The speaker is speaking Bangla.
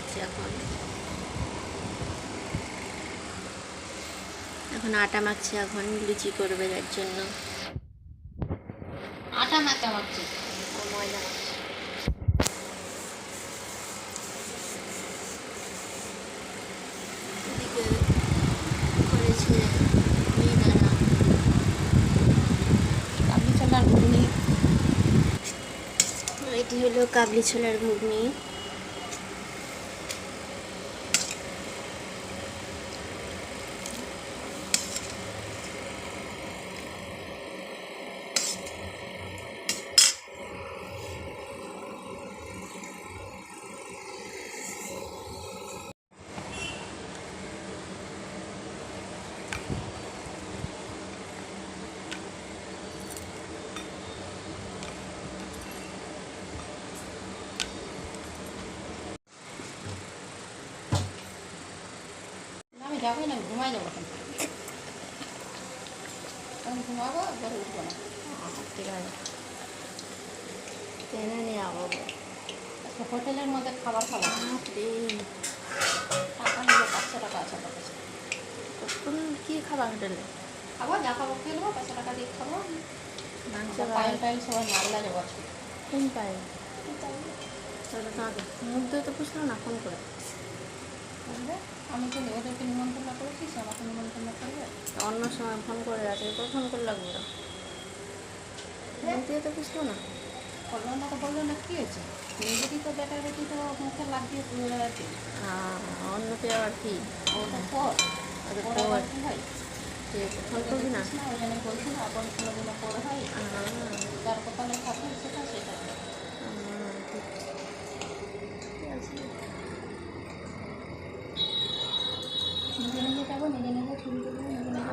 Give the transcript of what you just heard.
মাখছি এখন এখন আটা মাখছি এখন লুচি করবে যার জন্য আটা মাখা মাখছি ময়দা মাখছি এদিকে করেছে মিহিদানা কাবলি ছোলার ঘুগনি। এটি হলো কাবলি ছোলার ঘুগনি আমি যাবোই না, ঘুমাই যাবো এখন। তখন ঘুমাবো, একবার উঠবো না। ঠিক আছে টেনে নিয়ে আবার আজকে হোটেলের মধ্যে খাবার খাবো। টাকা নেবো, 500 টাকা আছে আমার কাছে। তুমি কি খাবা হোটেলে খাবো, যা খাবো খেয়ে নেবো, 500 টাকা দিয়ে খাবো। মাংস পায়েল টাইল সবাই মালদা যাবো আজকে। কোন পায়ে তাহলে তোমার মুখ দিয়ে তো পুষলো না ফোন করে বুঝলে? আমি তো ওদেরকে নিমন্ত্রণ করেছি, সে আমাকে নিমন্ত্রণ করবে। অন্য সময় ফোন করে আছে এরপর ফোন করে লাগবে না মুখ দিয়ে তো পুষলো না বললো না তো বললো না, কী হয়েছে? নিজেরই তো বেটা বেটি তো মুখে লাগিয়ে তুলে বেড়াচ্ছি। অন্যকে আবার কি ওটা পর ওদের ওর পর আবার কী হয়? ফোন করবি না ওই জন্য বলছি না, আপন কোনোদিনও পর হয়। যার কপালে থাকে সেটা সেটা। ঠিক আছে নিজে নিজে যাবো, নিজে নিজে ছবি তুলবো, নিজে নিজে